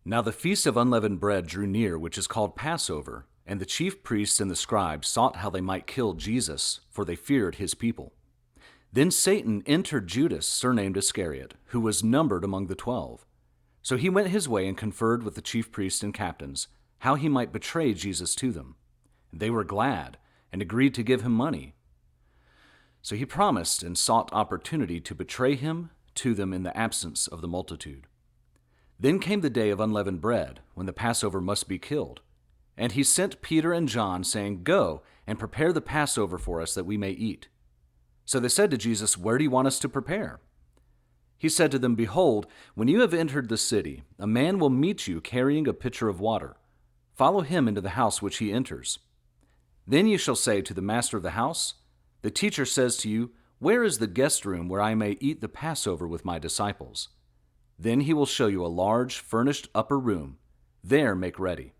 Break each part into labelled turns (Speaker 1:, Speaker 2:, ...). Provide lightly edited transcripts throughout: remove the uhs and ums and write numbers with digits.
Speaker 1: Now the feast of unleavened bread drew near, which is called Passover, and the chief priests and the scribes sought how they might kill Jesus, for they feared his people. Then Satan entered Judas, surnamed Iscariot, who was numbered among the 12. So he went his way and conferred with the chief priests and captains, how he might betray Jesus to them. And they were glad, and agreed to give him money. So he promised and sought opportunity to betray him to them in the absence of the multitude. Then came the day of unleavened bread, when the Passover must be killed. And he sent Peter and John, saying, "Go and prepare the Passover for us, that we may eat." So they said to Jesus, "Where do you want us to prepare?" He said to them, "Behold, when you have entered the city, a man will meet you carrying a pitcher of water. Follow him into the house which he enters. Then you shall say to the master of the house, 'The teacher says to you, where is the guest room where I may eat the Passover with my disciples?' Then he will show you a large, furnished upper room. There make ready."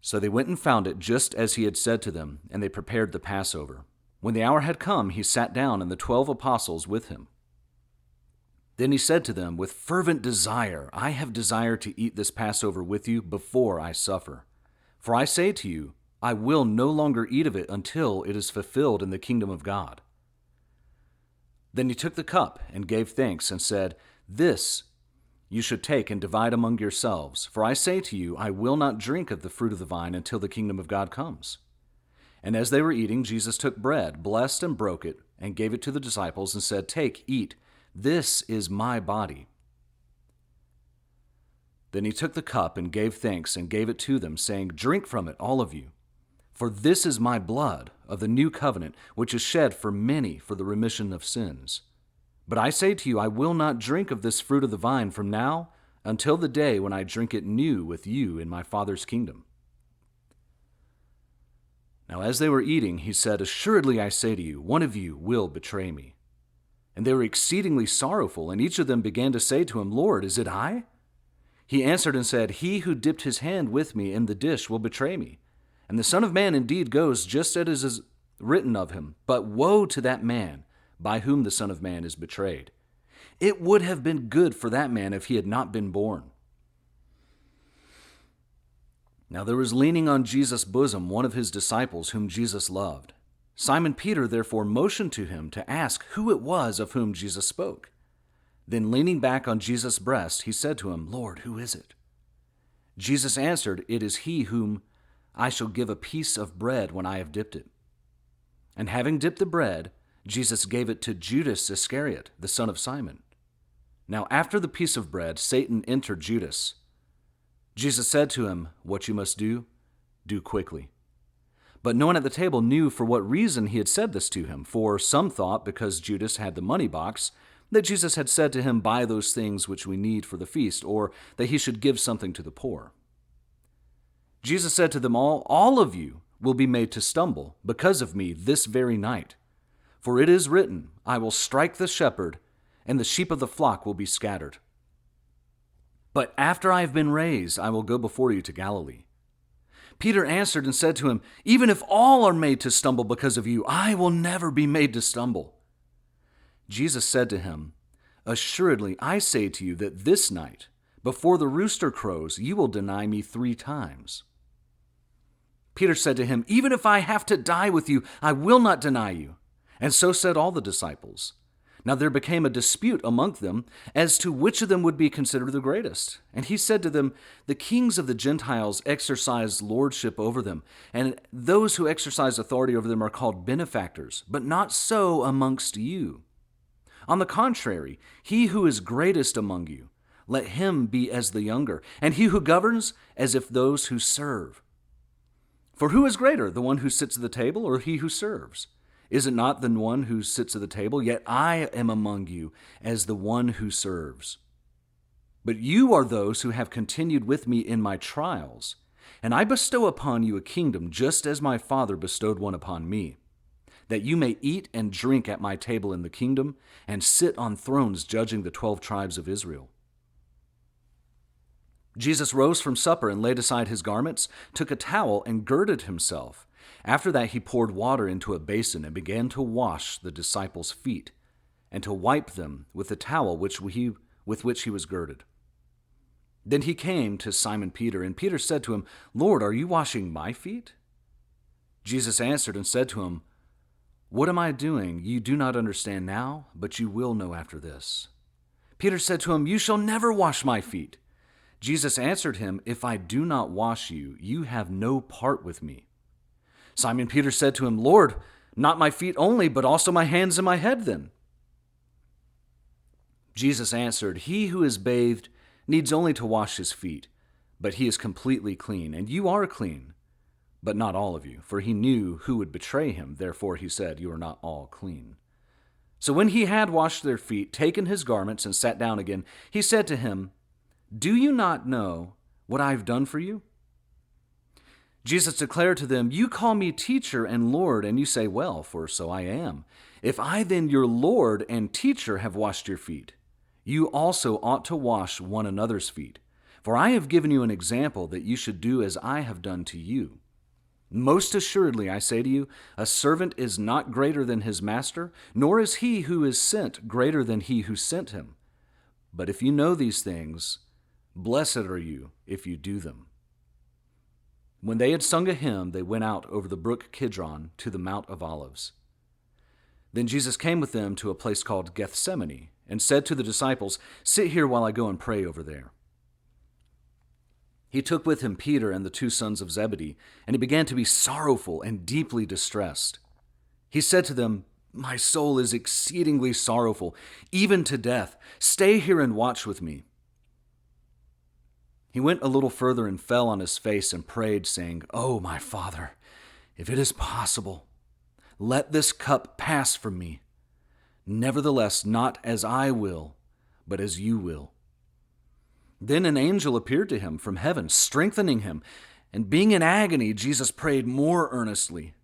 Speaker 1: So they went and found it just as he had said to them, and they prepared the Passover. When the hour had come, he sat down, and the 12 apostles with him. Then he said to them, "With fervent desire, I have desired to eat this Passover with you before I suffer. For I say to you, I will no longer eat of it until it is fulfilled in the kingdom of God." Then he took the cup and gave thanks and said, "This you should take and divide among yourselves. For I say to you, I will not drink of the fruit of the vine until the kingdom of God comes." And as they were eating, Jesus took bread, blessed and broke it, and gave it to the disciples and said, "Take, eat, this is my body." Then he took the cup and gave thanks and gave it to them, saying, "Drink from it, all of you. For this is my blood of the new covenant, which is shed for many for the remission of sins. But I say to you, I will not drink of this fruit of the vine from now until the day when I drink it new with you in my Father's kingdom." Now as they were eating, he said, "Assuredly I say to you, one of you will betray me." And they were exceedingly sorrowful, and each of them began to say to him, "Lord, is it I?" He answered and said, "He who dipped his hand with me in the dish will betray me. And the Son of Man indeed goes just as is written of him, but woe to that man by whom the Son of Man is betrayed. It would have been good for that man if he had not been born." Now there was leaning on Jesus' bosom one of his disciples whom Jesus loved. Simon Peter therefore motioned to him to ask who it was of whom Jesus spoke. Then leaning back on Jesus' breast, he said to him, "Lord, who is it?" Jesus answered, "It is he whom I shall give a piece of bread when I have dipped it." And having dipped the bread, Jesus gave it to Judas Iscariot, the son of Simon. Now after the piece of bread, Satan entered Judas. Jesus said to him, "What you must do, do quickly." But no one at the table knew for what reason he had said this to him, for some thought, because Judas had the money box, that Jesus had said to him, "Buy those things which we need for the feast," or that he should give something to the poor. Jesus said to them all of you will be made to stumble because of me this very night. For it is written, I will strike the shepherd, and the sheep of the flock will be scattered. But after I have been raised, I will go before you to Galilee." Peter answered and said to him, "Even if all are made to stumble because of you, I will never be made to stumble." Jesus said to him, "Assuredly, I say to you that this night, before the rooster crows, you will deny me 3 times. Peter said to him, "Even if I have to die with you, I will not deny you." And so said all the disciples. Now there became a dispute among them as to which of them would be considered the greatest. And he said to them, "The kings of the Gentiles exercise lordship over them, and those who exercise authority over them are called benefactors, but not so amongst you. On the contrary, he who is greatest among you, let him be as the younger, and he who governs as if those who serve. For who is greater, the one who sits at the table or he who serves? Is it not the one who sits at the table? Yet I am among you as the one who serves. But you are those who have continued with me in my trials, and I bestow upon you a kingdom just as my Father bestowed one upon me, that you may eat and drink at my table in the kingdom and sit on thrones judging the 12 tribes of Israel." Jesus rose from supper and laid aside his garments, took a towel and girded himself. After that, he poured water into a basin and began to wash the disciples' feet and to wipe them with the towel which he with which he was girded. Then he came to Simon Peter, and Peter said to him, Lord, are you washing my feet? Jesus answered and said to him, What am I doing? You do not understand now, but you will know after this. Peter said to him, You shall never wash my feet. Jesus answered him, If I do not wash you, you have no part with me. Simon Peter said to him, Lord, not my feet only, but also my hands and my head then. Jesus answered, He who is bathed needs only to wash his feet, but he is completely clean, and you are clean, but not all of you. For he knew who would betray him, therefore he said, You are not all clean. So when he had washed their feet, taken his garments, and sat down again, he said to him, Do you not know what I have done for you? Jesus declared to them, You call me teacher and Lord, and you say, Well, for so I am. If I then, your Lord and teacher, have washed your feet, you also ought to wash one another's feet. For I have given you an example that you should do as I have done to you. Most assuredly, I say to you, a servant is not greater than his master, nor is he who is sent greater than he who sent him. But if you know these things, blessed are you if you do them. When they had sung a hymn, they went out over the brook Kidron to the Mount of Olives. Then Jesus came with them to a place called Gethsemane, and said to the disciples, Sit here while I go and pray over there. He took with him Peter and the two sons of Zebedee, and he began to be sorrowful and deeply distressed. He said to them, My soul is exceedingly sorrowful, even to death. Stay here and watch with me. He went a little further and fell on his face and prayed, saying, Oh, my Father, if it is possible, let this cup pass from me. Nevertheless, not as I will, but as you will. Then an angel appeared to him from heaven, strengthening him, and being in agony, Jesus prayed more earnestly.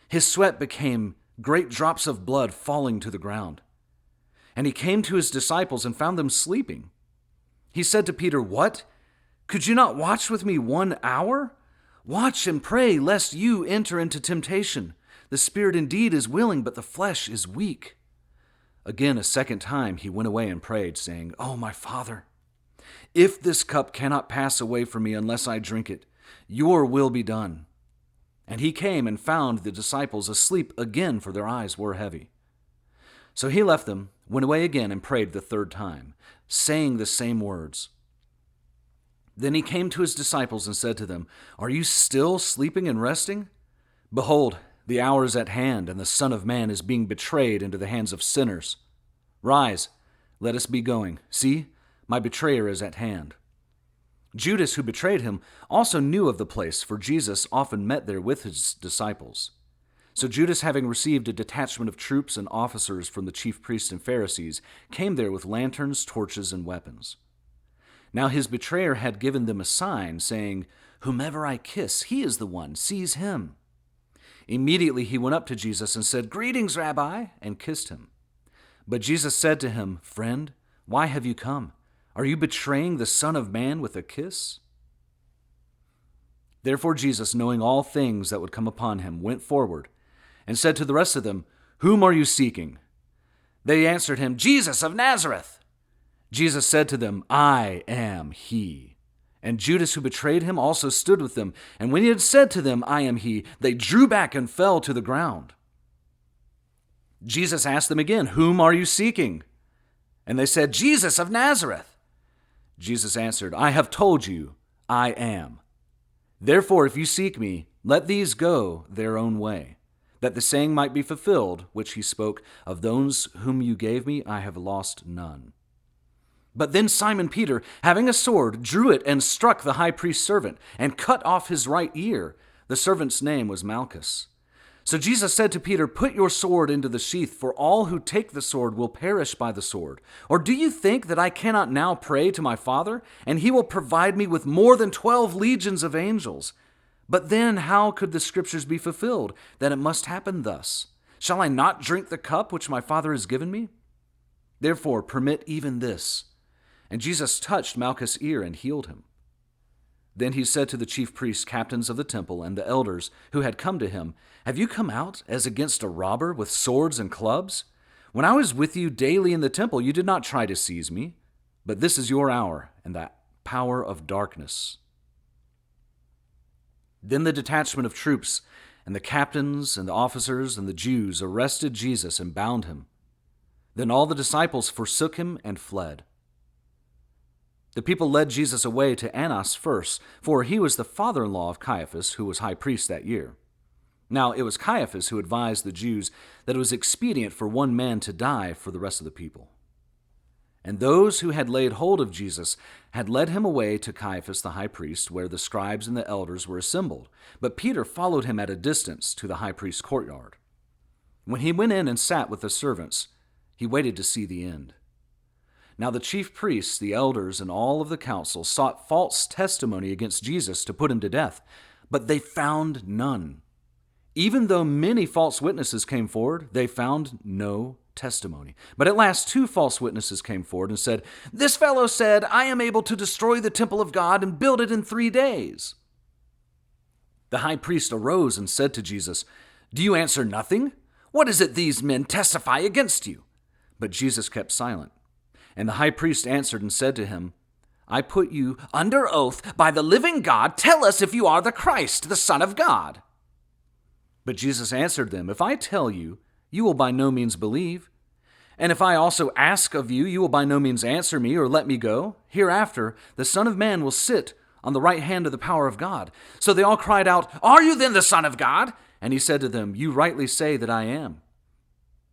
Speaker 1: His sweat became great drops of blood falling to the ground. And he came to his disciples and found them sleeping. He said to Peter, What? Could you not watch with me 1 hour? Watch and pray, lest you enter into temptation. The spirit indeed is willing, but the flesh is weak. Again, a second time, he went away and prayed, saying, Oh, my Father, if this cup cannot pass away from me unless I drink it, your will be done. And he came and found the disciples asleep again, for their eyes were heavy. So he left them, went away again, and prayed the third time, saying the same words. Then he came to his disciples and said to them, Are you still sleeping and resting? Behold, the hour is at hand, and the Son of Man is being betrayed into the hands of sinners. Rise, let us be going. See, my betrayer is at hand. Judas, who betrayed him, also knew of the place, for Jesus often met there with his disciples. So Judas, having received a detachment of troops and officers from the chief priests and Pharisees, came there with lanterns, torches, and weapons. Now his betrayer had given them a sign, saying, Whomever I kiss, he is the one, seize him. Immediately he went up to Jesus and said, Greetings, Rabbi, and kissed him. But Jesus said to him, Friend, why have you come? Are you betraying the Son of Man with a kiss? Therefore Jesus, knowing all things that would come upon him, went forward and said to the rest of them, Whom are you seeking? They answered him, Jesus of Nazareth. Jesus said to them, I am he. And Judas, who betrayed him, also stood with them. And when he had said to them, I am he, they drew back and fell to the ground. Jesus asked them again, Whom are you seeking? And they said, Jesus of Nazareth. Jesus answered, I have told you, I am. Therefore, if you seek me, let these go their own way, that the saying might be fulfilled, which he spoke, Of those whom you gave me, I have lost none. But then Simon Peter, having a sword, drew it and struck the high priest's servant, and cut off his right ear. The servant's name was Malchus. So Jesus said to Peter, Put your sword into the sheath, for all who take the sword will perish by the sword. Or do you think that I cannot now pray to my Father, and he will provide me with more than 12 legions of angels? But then how could the scriptures be fulfilled, that it must happen thus? Shall I not drink the cup which my Father has given me? Therefore permit even this. And Jesus touched Malchus' ear and healed him. Then he said to the chief priests, captains of the temple, and the elders who had come to him, Have you come out as against a robber with swords and clubs? When I was with you daily in the temple, you did not try to seize me. But this is your hour and the power of darkness." Then the detachment of troops and the captains and the officers and the Jews arrested Jesus and bound him. Then all the disciples forsook him and fled. The people led Jesus away to Annas first, for he was the father-in-law of Caiaphas, who was high priest that year. Now it was Caiaphas who advised the Jews that it was expedient for one man to die for the rest of the people. And those who had laid hold of Jesus had led him away to Caiaphas the high priest, where the scribes and the elders were assembled. But Peter followed him at a distance to the high priest's courtyard. When he went in and sat with the servants, he waited to see the end. Now the chief priests, the elders, and all of the council sought false testimony against Jesus to put him to death, but they found none. Even though many false witnesses came forward, they found no testimony. But at last 2 false witnesses came forward and said, "This fellow said, 'I am able to destroy the temple of God and build it in 3 days.'" The high priest arose and said to Jesus, "Do you answer nothing? What is it these men testify against you?" But Jesus kept silent. And the high priest answered and said to him, "I put you under oath by the living God. Tell us if you are the Christ, the Son of God." But Jesus answered them, "If I tell you, you will by no means believe. And if I also ask of you, you will by no means answer me or let me go. Hereafter, the Son of Man will sit on the right hand of the power of God." So they all cried out, "Are you then the Son of God?" And he said to them, "You rightly say that I am.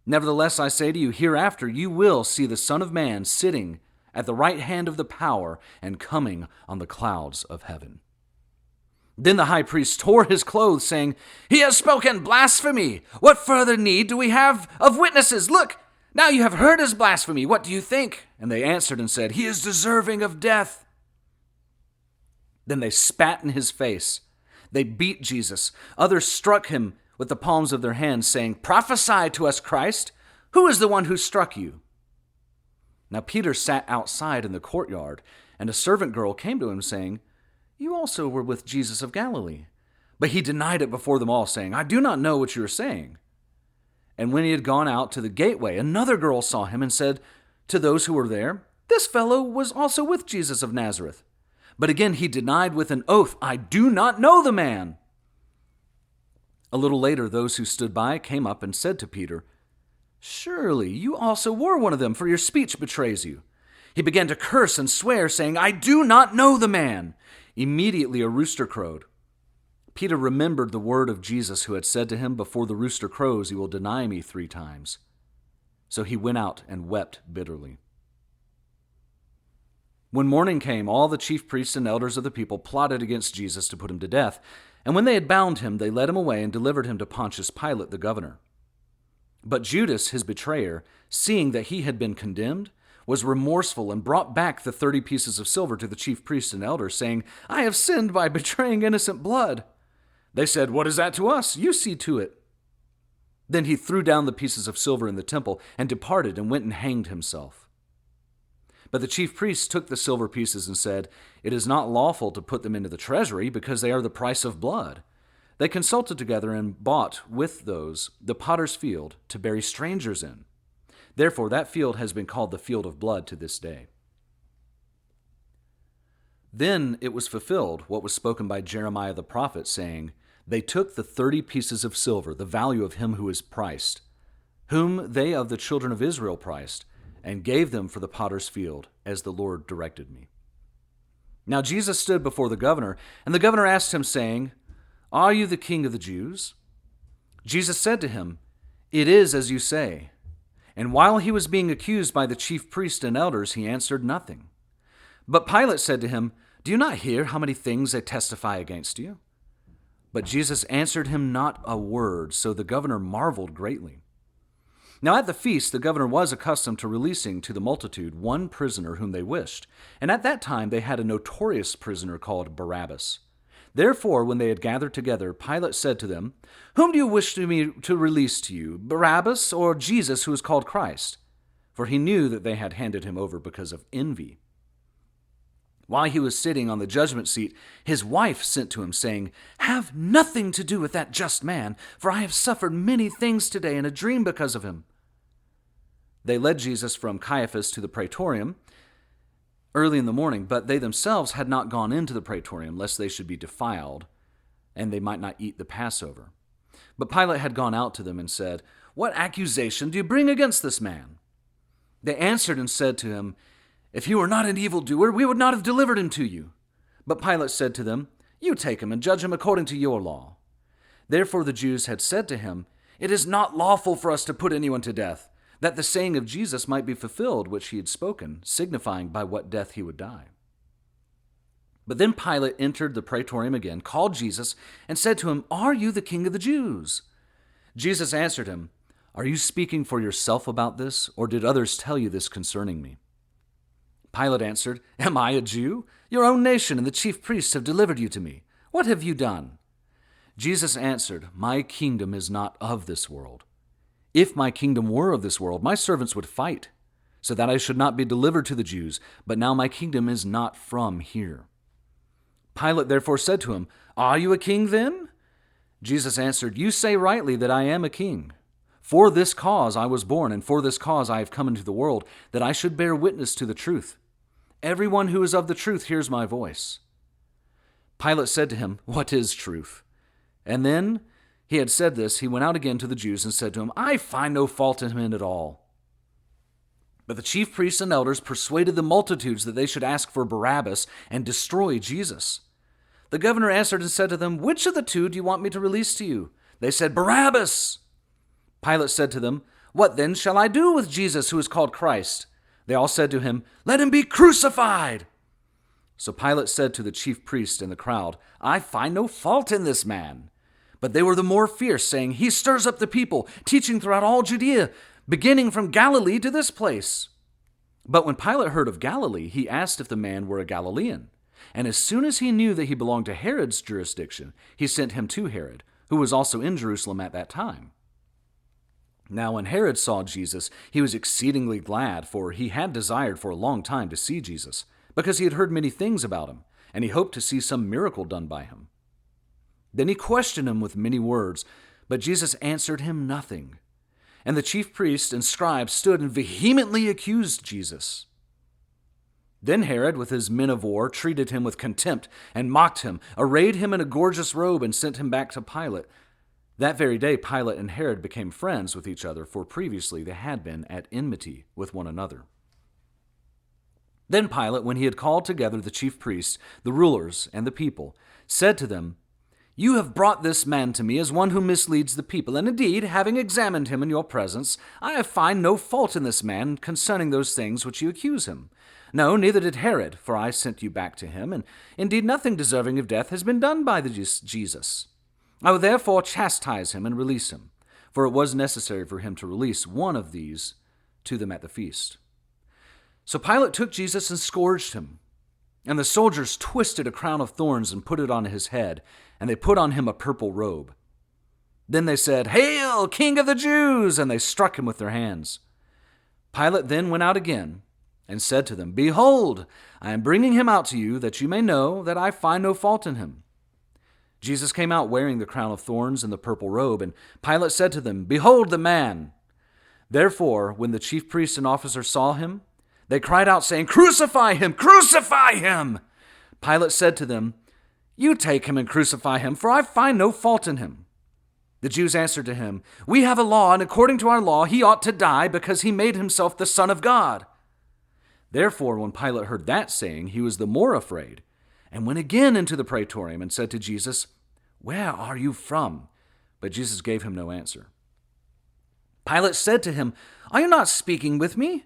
Speaker 1: Nevertheless, I say to you, hereafter you will see the Son of Man sitting at the right hand of the power and coming on the clouds of heaven." Then the high priest tore his clothes, saying, "He has spoken blasphemy. What further need do we have of witnesses? Look, now you have heard his blasphemy. What do you think?" And they answered and said, "He is deserving of death." Then they spat in his face. They beat Jesus. Others struck him with the palms of their hands, saying, "Prophesy to us, Christ. Who is the one who struck you?" Now Peter sat outside in the courtyard, and a servant girl came to him, saying, "You also were with Jesus of Galilee." But he denied it before them all, saying, "I do not know what you are saying." And when he had gone out to the gateway, another girl saw him and said to those who were there, "This fellow was also with Jesus of Nazareth." But again he denied with an oath, "I do not know the man." A little later, those who stood by came up and said to Peter, "Surely you also were one of them, for your speech betrays you." He began to curse and swear, saying, "I do not know the man." Immediately a rooster crowed. Peter remembered the word of Jesus, who had said to him, "Before the rooster crows, you will deny me 3 times. So he went out and wept bitterly. When morning came, all the chief priests and elders of the people plotted against Jesus to put him to death. And when they had bound him, they led him away and delivered him to Pontius Pilate, the governor. But Judas, his betrayer, seeing that he had been condemned, was remorseful and brought back the 30 pieces of silver to the chief priests and elders, saying, "I have sinned by betraying innocent blood." They said, "What is that to us? You see to it." Then he threw down the pieces of silver in the temple and departed and went and hanged himself. But the chief priests took the silver pieces and said, "It is not lawful to put them into the treasury because they are the price of blood." They consulted together and bought with those the potter's field to bury strangers in. Therefore that field has been called the field of blood to this day. Then it was fulfilled what was spoken by Jeremiah the prophet, saying, "They took the 30 pieces of silver, the value of him who is priced, whom they of the children of Israel priced, and gave them for the potter's field, as the Lord directed me." Now Jesus stood before the governor, and the governor asked him, saying, "Are you the king of the Jews?" Jesus said to him, "It is as you say." And while he was being accused by the chief priests and elders, he answered nothing. But Pilate said to him, "Do you not hear how many things they testify against you?" But Jesus answered him not a word, so the governor marveled greatly. Now at the feast the governor was accustomed to releasing to the multitude one prisoner whom they wished, and at that time they had a notorious prisoner called Barabbas. Therefore, when they had gathered together, Pilate said to them, "Whom do you wish me to release to you, Barabbas or Jesus, who is called Christ?" For he knew that they had handed him over because of envy. While he was sitting on the judgment seat, his wife sent to him, saying, "Have nothing to do with that just man, for I have suffered many things today in a dream because of him." They led Jesus from Caiaphas to the praetorium, early in the morning, but they themselves had not gone into the praetorium, lest they should be defiled, and they might not eat the Passover. But Pilate had gone out to them and said, "What accusation do you bring against this man?" They answered and said to him, "If he were not an evildoer, we would not have delivered him to you." But Pilate said to them, "You take him and judge him according to your law." Therefore the Jews had said to him, "It is not lawful for us to put anyone to death," that the saying of Jesus might be fulfilled which he had spoken, signifying by what death he would die. But then Pilate entered the praetorium again, called Jesus, and said to him, "Are you the king of the Jews?" Jesus answered him, "Are you speaking for yourself about this, or did others tell you this concerning me?" Pilate answered, "Am I a Jew? Your own nation and the chief priests have delivered you to me. What have you done?" Jesus answered, "My kingdom is not of this world. If my kingdom were of this world, my servants would fight, so that I should not be delivered to the Jews, but now my kingdom is not from here." Pilate therefore said to him, "Are you a king then?" Jesus answered, "You say rightly that I am a king. For this cause I was born, and for this cause I have come into the world, that I should bear witness to the truth. Everyone who is of the truth hears my voice." Pilate said to him, "What is truth?" And then he had said this, he went out again to the Jews and said to them, "I find no fault in him at all." But the chief priests and elders persuaded the multitudes that they should ask for Barabbas and destroy Jesus. The governor answered and said to them, "Which of the two do you want me to release to you?" They said, "Barabbas." Pilate said to them, "What then shall I do with Jesus who is called Christ?" They all said to him, "Let him be crucified." So Pilate said to the chief priests and the crowd, "I find no fault in this man." But they were the more fierce, saying, "He stirs up the people, teaching throughout all Judea, beginning from Galilee to this place." But when Pilate heard of Galilee, he asked if the man were a Galilean. And as soon as he knew that he belonged to Herod's jurisdiction, he sent him to Herod, who was also in Jerusalem at that time. Now when Herod saw Jesus, he was exceedingly glad, for he had desired for a long time to see Jesus, because he had heard many things about him, and he hoped to see some miracle done by him. Then he questioned him with many words, but Jesus answered him nothing. And the chief priests and scribes stood and vehemently accused Jesus. Then Herod, with his men of war, treated him with contempt and mocked him, arrayed him in a gorgeous robe, and sent him back to Pilate. That very day Pilate and Herod became friends with each other, for previously they had been at enmity with one another. Then Pilate, when he had called together the chief priests, the rulers, and the people, said to them, "You have brought this man to me as one who misleads the people, and indeed, having examined him in your presence, I find no fault in this man concerning those things which you accuse him. No, neither did Herod, for I sent you back to him, and indeed nothing deserving of death has been done by Jesus. I will therefore chastise him and release him, for it was necessary for him to release one of these to them at the feast." So Pilate took Jesus and scourged him. And the soldiers twisted a crown of thorns and put it on his head, and they put on him a purple robe. Then they said, "Hail, King of the Jews!" and they struck him with their hands. Pilate then went out again and said to them, "Behold, I am bringing him out to you, that you may know that I find no fault in him." Jesus came out wearing the crown of thorns and the purple robe, and Pilate said to them, "Behold the man!" Therefore, when the chief priests and officers saw him, they cried out, saying, "Crucify him! Crucify him!" Pilate said to them, "You take him and crucify him, for I find no fault in him." The Jews answered to him, "We have a law, and according to our law he ought to die, because he made himself the Son of God." Therefore, when Pilate heard that saying, he was the more afraid, and went again into the praetorium and said to Jesus, "Where are you from?" But Jesus gave him no answer. Pilate said to him, "Are you not speaking with me?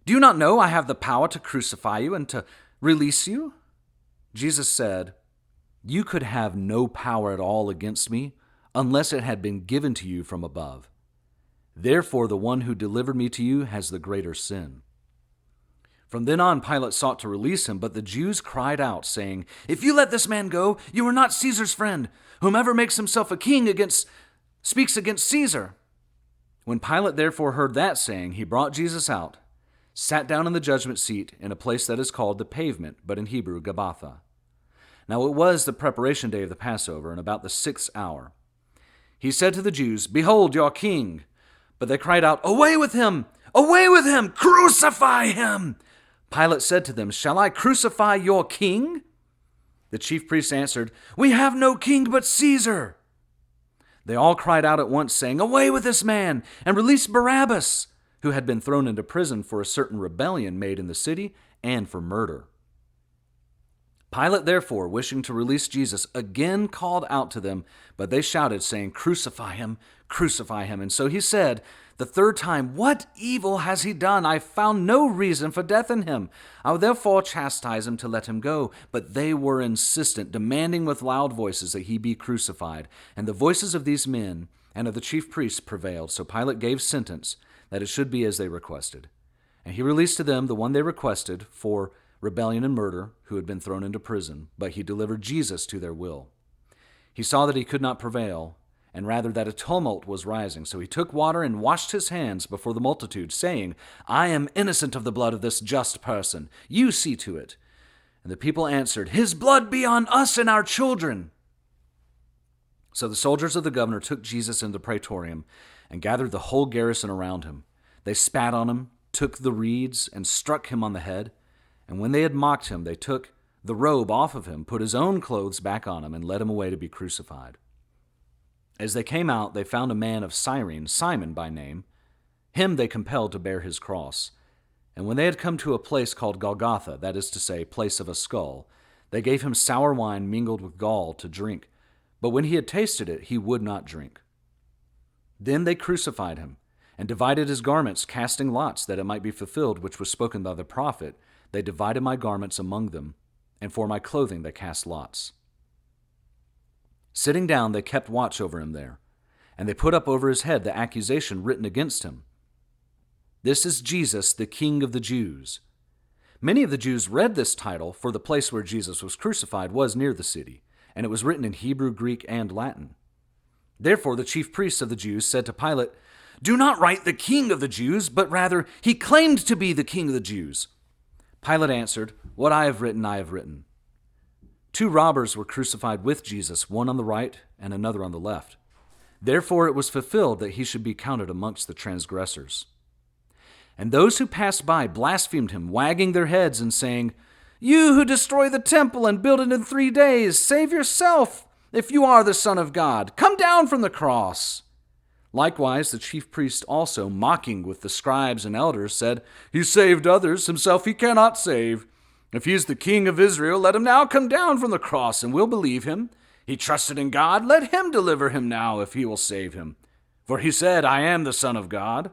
Speaker 1: Do you not know I have the power to crucify you and to release you?" Jesus said, "You could have no power at all against me unless it had been given to you from above. Therefore the one who delivered me to you has the greater sin." From then on Pilate sought to release him, but the Jews cried out, saying, "If you let this man go, you are not Caesar's friend. Whomever makes himself a king speaks against Caesar." When Pilate therefore heard that saying, he brought Jesus out, sat down in the judgment seat in a place that is called the Pavement, but in Hebrew, Gabbatha. Now it was the preparation day of the Passover, and about the 6th hour. He said to the Jews, "Behold your king." But they cried out, "Away with him! Away with him! Crucify him!" Pilate said to them, "Shall I crucify your king?" The chief priests answered, "We have no king but Caesar." They all cried out at once, saying, "Away with this man, and release Barabbas," who had been thrown into prison for a certain rebellion made in the city and for murder. Pilate, therefore, wishing to release Jesus, again called out to them, but they shouted, saying, "Crucify him, crucify him." And so he said the third time, "What evil has he done? I found no reason for death in him. I will therefore chastise him to let him go." But they were insistent, demanding with loud voices that he be crucified. And the voices of these men and of the chief priests prevailed. So Pilate gave sentence that it should be as they requested. And he released to them the one they requested for rebellion and murder, who had been thrown into prison, but he delivered Jesus to their will. He saw that he could not prevail, and rather that a tumult was rising. So he took water and washed his hands before the multitude, saying, "I am innocent of the blood of this just person. You see to it." And the people answered, "His blood be on us and our children." So the soldiers of the governor took Jesus into the praetorium and gathered the whole garrison around him. They spat on him, took the reeds, and struck him on the head. And when they had mocked him, they took the robe off of him, put his own clothes back on him, and led him away to be crucified. As they came out, they found a man of Cyrene, Simon by name. Him they compelled to bear his cross. And when they had come to a place called Golgotha, that is to say, place of a skull, they gave him sour wine mingled with gall to drink. But when he had tasted it, he would not drink. Then they crucified him, and divided his garments, casting lots, that it might be fulfilled which was spoken by the prophet, "They divided my garments among them, and for my clothing they cast lots." Sitting down, they kept watch over him there, and they put up over his head the accusation written against him, "This is Jesus, the King of the Jews." Many of the Jews read this title, for the place where Jesus was crucified was near the city, and it was written in Hebrew, Greek, and Latin. Therefore the chief priests of the Jews said to Pilate, "Do not write the King of the Jews, but rather, he claimed to be the King of the Jews." Pilate answered, "What I have written, I have written." 2 robbers were crucified with Jesus, one on the right and another on the left. Therefore it was fulfilled that he should be counted amongst the transgressors. And those who passed by blasphemed him, wagging their heads and saying, "You who destroy the temple and build it in 3 days, save yourself. If you are the Son of God, come down from the cross." Likewise, the chief priests also, mocking with the scribes and elders, said, "He saved others, himself he cannot save. If he is the King of Israel, let him now come down from the cross, and we'll believe him. He trusted in God, let him deliver him now, if he will save him. For he said, 'I am the Son of God.'"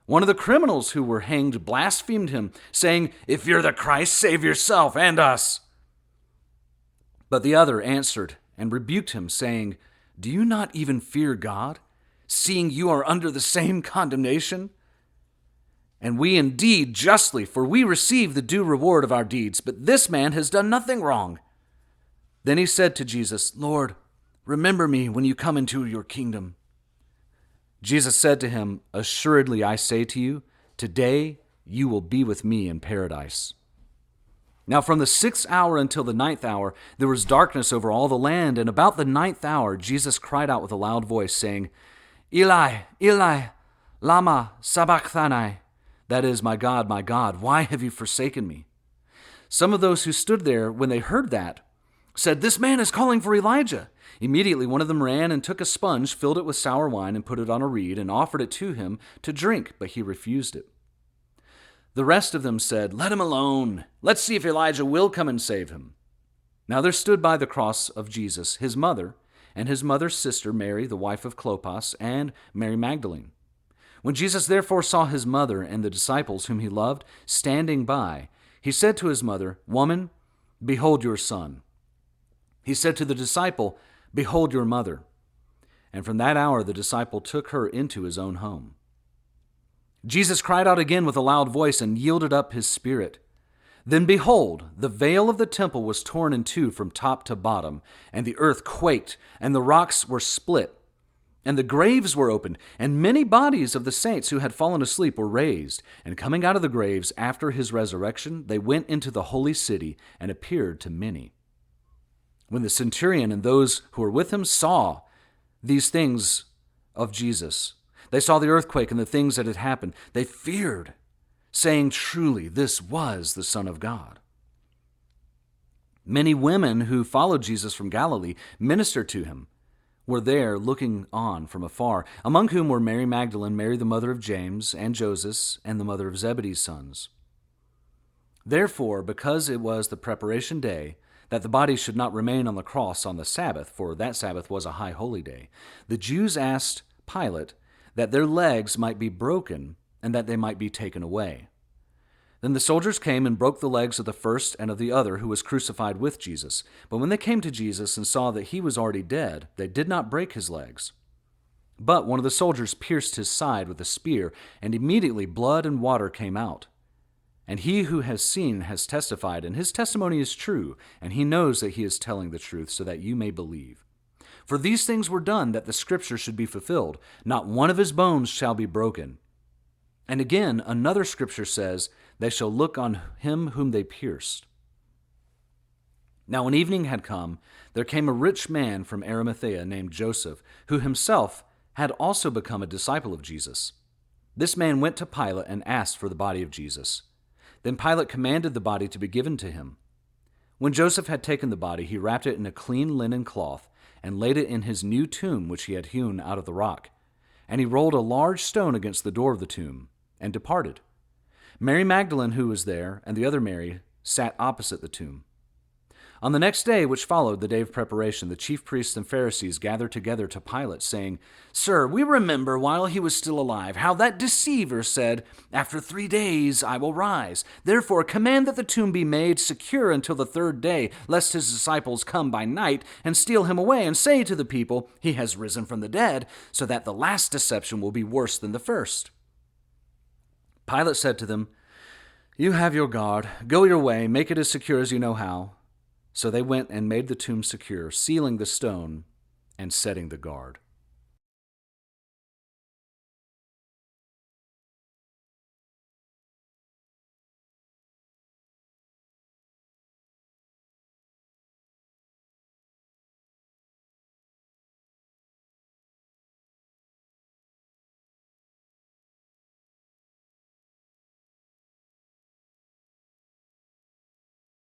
Speaker 1: One of the criminals who were hanged blasphemed him, saying, "If you're the Christ, save yourself and us." But the other answered and rebuked him, saying, "Do you not even fear God, seeing you are under the same condemnation? And we indeed justly, for we receive the due reward of our deeds, but this man has done nothing wrong." Then he said to Jesus, "Lord, remember me when you come into your kingdom." Jesus said to him, "Assuredly I say to you, today you will be with me in paradise." Now from the 6th hour until the 9th hour, there was darkness over all the land, and about the 9th hour Jesus cried out with a loud voice, saying, "Eli, Eli, lama sabachthani?" That is, my God, why have you forsaken me?" Some of those who stood there, when they heard that, said, "This man is calling for Elijah." Immediately one of them ran and took a sponge, filled it with sour wine, and put it on a reed, and offered it to him to drink, but he refused it. The rest of them said, "Let him alone. Let's see if Elijah will come and save him." Now there stood by the cross of Jesus his mother, and his mother's sister Mary, the wife of Clopas, and Mary Magdalene. When Jesus therefore saw his mother and the disciples whom he loved standing by, he said to his mother, "Woman, behold your son." He said to the disciple, "Behold your mother." And from that hour the disciple took her into his own home. Jesus cried out again with a loud voice and yielded up his spirit. Then behold, the veil of the temple was torn in two from top to bottom, and the earth quaked, and the rocks were split, and the graves were opened, and many bodies of the saints who had fallen asleep were raised. And coming out of the graves after his resurrection, they went into the holy city and appeared to many. When the centurion and those who were with him saw these things of Jesus, they saw the earthquake and the things that had happened, they feared saying, "Truly, this was the Son of God." Many women who followed Jesus from Galilee ministered to him, were there looking on from afar, among whom were Mary Magdalene, Mary the mother of James and Joseph, and the mother of Zebedee's sons. Therefore, because it was the preparation day, that the body should not remain on the cross on the Sabbath, for that Sabbath was a high holy day, the Jews asked Pilate that their legs might be broken and that they might be taken away. Then the soldiers came and broke the legs of the first and of the other who was crucified with Jesus. But when they came to Jesus and saw that he was already dead, they did not break his legs. But one of the soldiers pierced his side with a spear, and immediately blood and water came out. And he who has seen has testified, and his testimony is true, and he knows that he is telling the truth, so that you may believe. For these things were done that the scripture should be fulfilled. Not one of his bones shall be broken. And again, another scripture says, "They shall look on him whom they pierced." Now when evening had come, there came a rich man from Arimathea named Joseph, who himself had also become a disciple of Jesus. This man went to Pilate and asked for the body of Jesus. Then Pilate commanded the body to be given to him. When Joseph had taken the body, he wrapped it in a clean linen cloth and laid it in his new tomb which he had hewn out of the rock. And he rolled a large stone against the door of the tomb and departed. Mary Magdalene, who was there, and the other Mary, sat opposite the tomb. On the next day, which followed the day of preparation, the chief priests and Pharisees gathered together to Pilate, saying, "Sir, we remember while he was still alive how that deceiver said, 'After 3 days I will rise.' Therefore command that the tomb be made secure until the 3rd day, lest his disciples come by night and steal him away and say to the people, 'He has risen from the dead,' so that the last deception will be worse than the first." Pilate said to them, "You have your guard. Go your way, make it as secure as you know how." So they went and made the tomb secure, sealing the stone and setting the guard.